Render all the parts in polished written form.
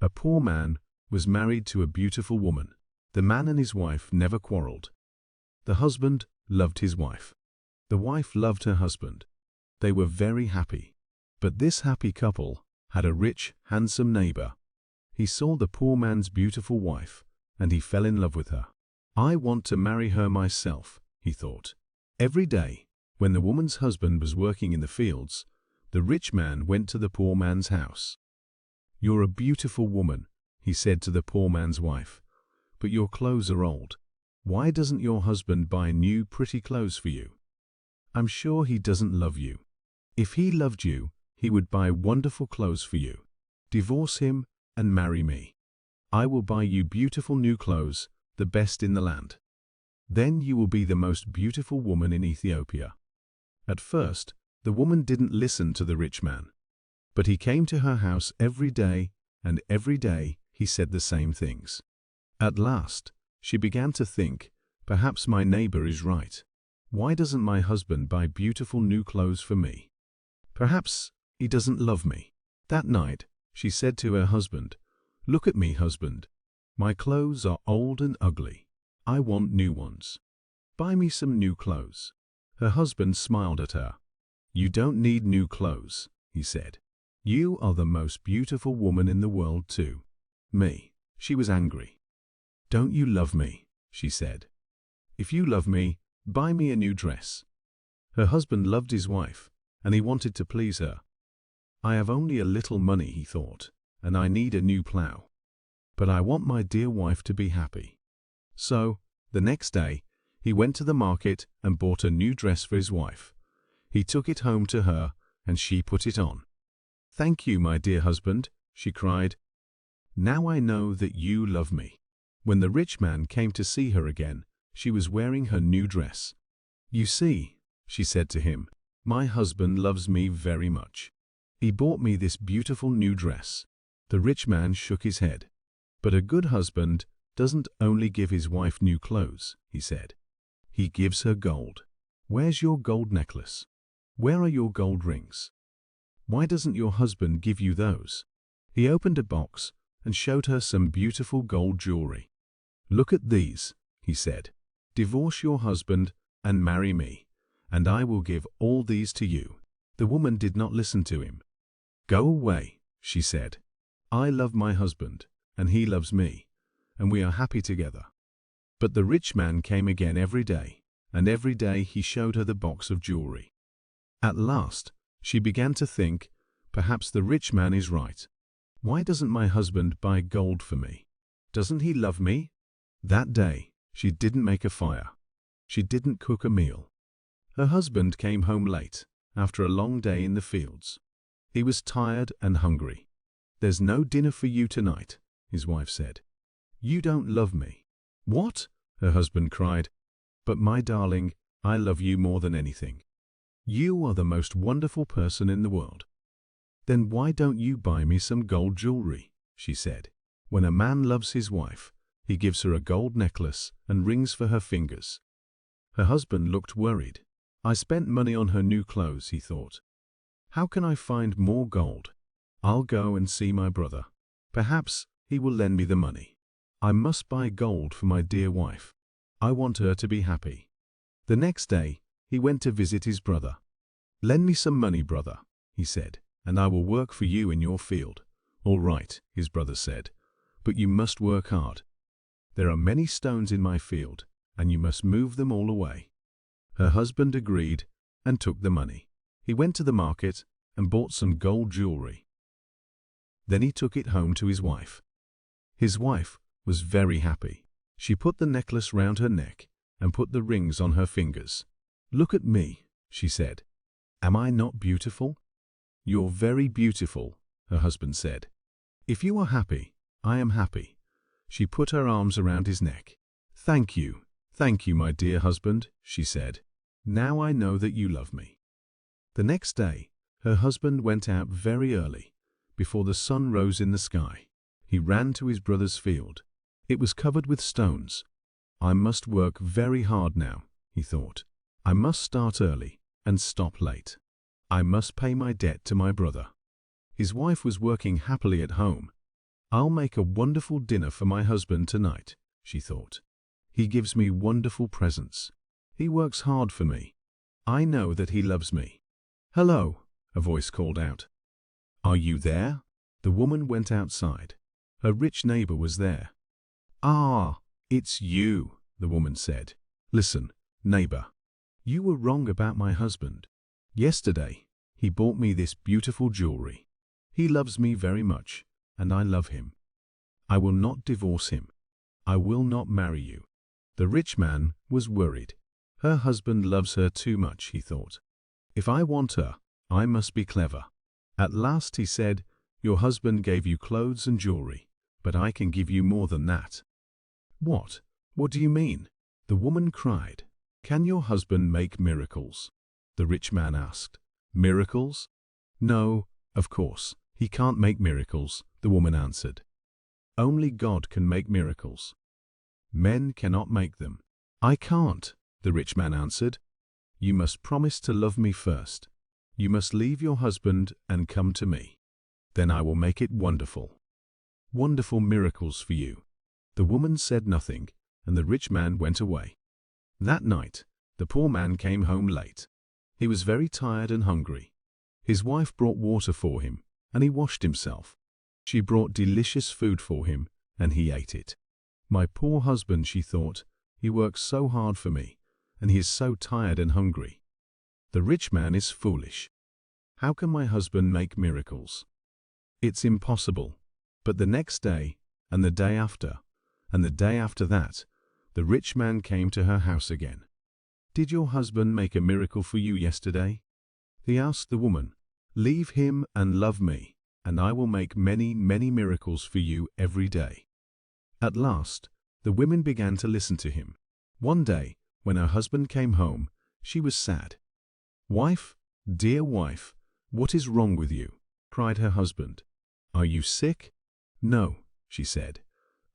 A poor man was married to a beautiful woman. The man and his wife never quarreled. The husband loved his wife. The wife loved her husband. They were very happy. But this happy couple had a rich, handsome neighbor. He saw the poor man's beautiful wife, and he fell in love with her. I want to marry her myself, he thought. Every day, when the woman's husband was working in the fields, the rich man went to the poor man's house. "You're a beautiful woman," he said to the poor man's wife, "but your clothes are old. Why doesn't your husband buy new pretty clothes for you? I'm sure he doesn't love you. If he loved you, he would buy wonderful clothes for you. Divorce him and marry me. I will buy you beautiful new clothes, the best in the land. Then you will be the most beautiful woman in Ethiopia." At first, the woman didn't listen to the rich man. But he came to her house every day, and every day he said the same things. At last, she began to think, perhaps my neighbor is right. Why doesn't my husband buy beautiful new clothes for me? Perhaps he doesn't love me. That night, she said to her husband, "Look at me, husband. My clothes are old and ugly. I want new ones. Buy me some new clothes." Her husband smiled at her. "You don't need new clothes," he said. "You are the most beautiful woman in the world too." Me. She was angry. "Don't you love me?" she said. "If you love me, buy me a new dress." Her husband loved his wife, and he wanted to please her. "I have only a little money," he thought, "and I need a new plow. But I want my dear wife to be happy." So, the next day, he went to the market and bought a new dress for his wife. He took it home to her, and she put it on. "Thank you, my dear husband," she cried. "Now I know that you love me." When the rich man came to see her again, she was wearing her new dress. "You see," she said to him, "my husband loves me very much. He bought me this beautiful new dress." The rich man shook his head. "But a good husband doesn't only give his wife new clothes," he said. "He gives her gold. Where's your gold necklace? Where are your gold rings? Why doesn't your husband give you those?" He opened a box and showed her some beautiful gold jewelry. "Look at these," he said. "Divorce your husband and marry me, and I will give all these to you." The woman did not listen to him. "Go away," she said. "I love my husband, and he loves me, and we are happy together." But the rich man came again every day, and every day he showed her the box of jewelry. At last, she began to think, perhaps the rich man is right. Why doesn't my husband buy gold for me? Doesn't he love me? That day, she didn't make a fire. She didn't cook a meal. Her husband came home late, after a long day in the fields. He was tired and hungry. "There's no dinner for you tonight," his wife said. "You don't love me." "What?" her husband cried. "But my darling, I love you more than anything. You are the most wonderful person in the world." "Then why don't you buy me some gold jewelry?" she said. When a man loves his wife, he gives her a gold necklace and rings for her fingers. Her husband looked worried. "I spent money on her new clothes," he thought. "How can I find more gold? I'll go and see my brother. Perhaps he will lend me the money. I must buy gold for my dear wife. I want her to be happy." The next day, he went to visit his brother. "Lend me some money, brother," he said, "and I will work for you in your field." "All right," his brother said, "but you must work hard. There are many stones in my field, and you must move them all away." Her husband agreed and took the money. He went to the market and bought some gold jewelry. Then he took it home to his wife. His wife was very happy. She put the necklace round her neck and put the rings on her fingers. "Look at me," she said. "Am I not beautiful?" "You're very beautiful," her husband said. "If you are happy, I am happy." She put her arms around his neck. Thank you, my dear husband," she said. "Now I know that you love me." The next day, her husband went out very early, before the sun rose in the sky. He ran to his brother's field. It was covered with stones. "I must work very hard now," he thought. "I must start early and stop late. I must pay my debt to my brother." His wife was working happily at home. I'll make a wonderful dinner for my husband tonight, she thought. He gives me wonderful presents. He works hard for me. I know that he loves me. Hello, a voice called out. Are you there? The woman went outside. Her rich neighbor was there. Ah, it's you, the woman said. Listen, neighbor, you were wrong about my husband. Yesterday, he bought me this beautiful jewelry. He loves me very much, and I love him. I will not divorce him. I will not marry you. The rich man was worried. Her husband loves her too much, he thought. If I want her, I must be clever. At last he said, your husband gave you clothes and jewelry, but I can give you more than that. What? What do you mean? The woman cried. Can your husband make miracles? The rich man asked. Miracles? No, of course, he can't make miracles, the woman answered. Only God can make miracles. Men cannot make them. I can't, the rich man answered. You must promise to love me first. You must leave your husband and come to me. Then I will make it wonderful. Wonderful miracles for you. The woman said nothing, and the rich man went away. That night, the poor man came home late. He was very tired and hungry. His wife brought water for him, and he washed himself. She brought delicious food for him, and he ate it. My poor husband, she thought, he works so hard for me, and he is so tired and hungry. The rich man is foolish. How can my husband make miracles? It's impossible. But the next day, and the day after, and the day after that, the rich man came to her house again. Did your husband make a miracle for you yesterday? He asked the woman. Leave him and love me, and I will make many, many miracles for you every day. At last, the women began to listen to him. One day, when her husband came home, she was sad. Wife, dear wife, what is wrong with you? Cried her husband. Are you sick? No, she said.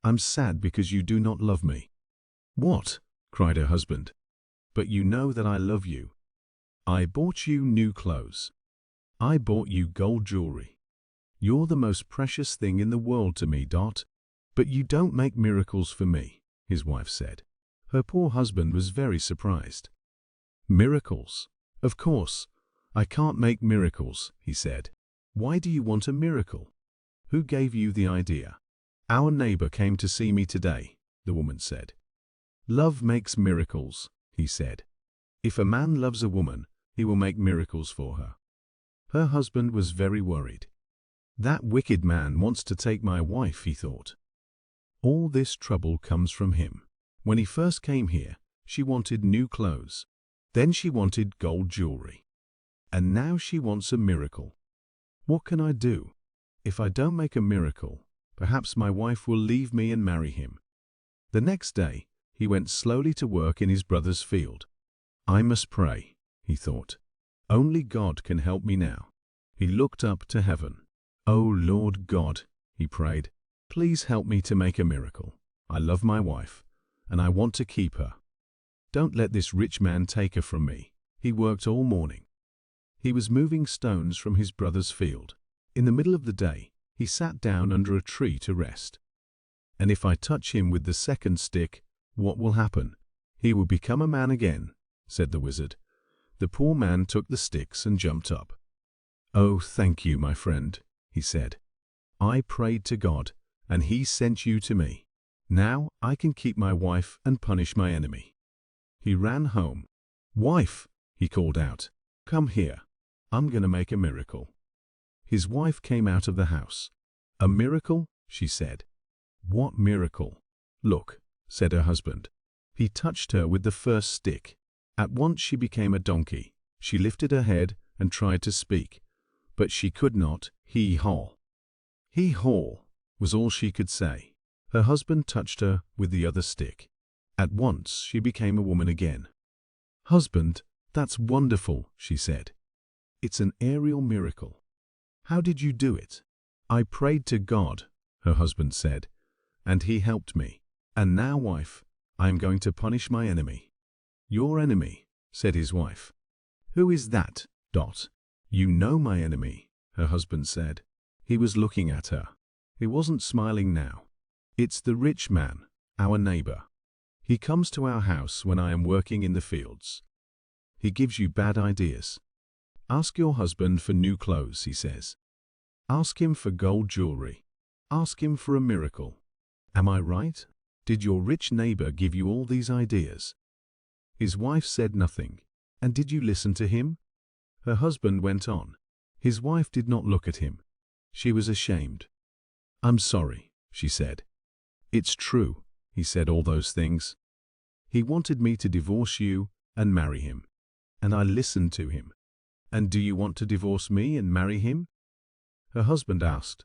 I'm sad because you do not love me. What? Cried her husband. But you know that I love you. I bought you new clothes. I bought you gold jewelry. You're the most precious thing in the world to me, Dot. But you don't make miracles for me, his wife said. Her poor husband was very surprised. Miracles? Of course. I can't make miracles, he said. Why do you want a miracle? Who gave you the idea? Our neighbor came to see me today, the woman said. Love makes miracles, he said. If a man loves a woman, he will make miracles for her. Her husband was very worried. That wicked man wants to take my wife, he thought. All this trouble comes from him. When he first came here, she wanted new clothes. Then she wanted gold jewelry. And now she wants a miracle. What can I do? If I don't make a miracle, perhaps my wife will leave me and marry him. The next day, he went slowly to work in his brother's field. I must pray, he thought. Only God can help me now. He looked up to heaven. Oh Lord God, he prayed, please help me to make a miracle. I love my wife, and I want to keep her. Don't let this rich man take her from me. He worked all morning. He was moving stones from his brother's field. In the middle of the day, he sat down under a tree to rest. And if I touch him with the second stick, what will happen? He will become a man again, said the wizard. The poor man took the sticks and jumped up. Oh, thank you, my friend, he said. I prayed to God, and he sent you to me. Now I can keep my wife and punish my enemy. He ran home. Wife, he called out, come here. I'm going to make a miracle. His wife came out of the house. A miracle? She said. What miracle? Look, said her husband. He touched her with the first stick. At once she became a donkey. She lifted her head and tried to speak, but she could not. Hee-haw. Hee-haw was all she could say. Her husband touched her with the other stick. At once she became a woman again. Husband, that's wonderful, she said. It's an aerial miracle. How did you do it? I prayed to God, her husband said, and he helped me. And now, wife, I am going to punish my enemy. Your enemy, said his wife. Who is that, Dot? You know my enemy, her husband said. He was looking at her. He wasn't smiling now. It's the rich man, our neighbor. He comes to our house when I am working in the fields. He gives you bad ideas. Ask your husband for new clothes, he says. Ask him for gold jewelry. Ask him for a miracle. Am I right? Did your rich neighbor give you all these ideas? His wife said nothing. And did you listen to him? Her husband went on. His wife did not look at him. She was ashamed. I'm sorry, she said. It's true, he said all those things. He wanted me to divorce you and marry him. And I listened to him. And do you want to divorce me and marry him? Her husband asked.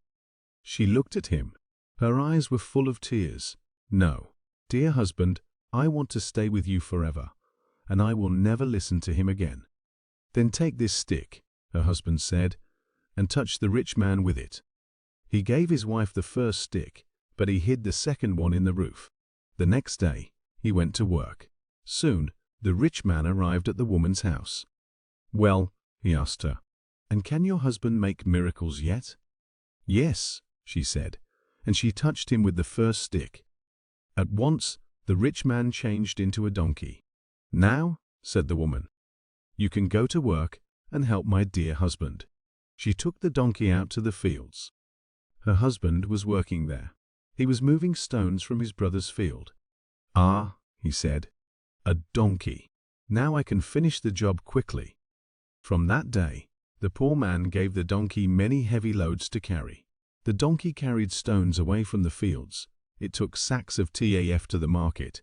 She looked at him. Her eyes were full of tears. No, dear husband, I want to stay with you forever, and I will never listen to him again. Then take this stick, her husband said, and touch the rich man with it. He gave his wife the first stick, but he hid the second one in the roof. The next day, he went to work. Soon, the rich man arrived at the woman's house. Well, he asked her, and can your husband make miracles yet? Yes, she said, and she touched him with the first stick. At once, the rich man changed into a donkey. Now, said the woman, you can go to work and help my dear husband. She took the donkey out to the fields. Her husband was working there. He was moving stones from his brother's field. Ah, he said, a donkey. Now I can finish the job quickly. From that day, the poor man gave the donkey many heavy loads to carry. The donkey carried stones away from the fields. It took sacks of TAF to the market,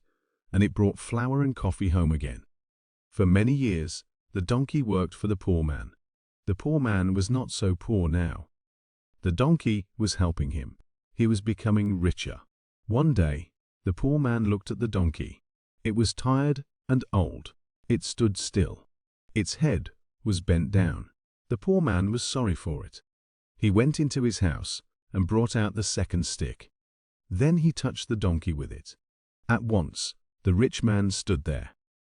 and it brought flour and coffee home again. For many years, the donkey worked for the poor man. The poor man was not so poor now. The donkey was helping him. He was becoming richer. One day, the poor man looked at the donkey. It was tired and old. It stood still. Its head was bent down. The poor man was sorry for it. He went into his house and brought out the second stick. Then he touched the donkey with it. At once, the rich man stood there.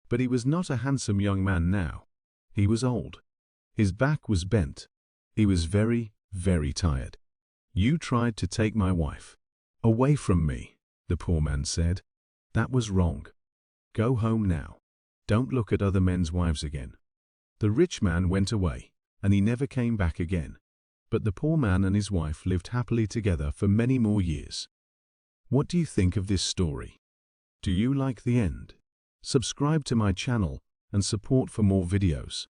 But he was not a handsome young man now. He was old. His back was bent. He was very, very tired. You tried to take my wife away from me, the poor man said. That was wrong. Go home now. Don't look at other men's wives again. The rich man went away, and he never came back again. But the poor man and his wife lived happily together for many more years. What do you think of this story? Do you like the end? Subscribe to my channel and support for more videos.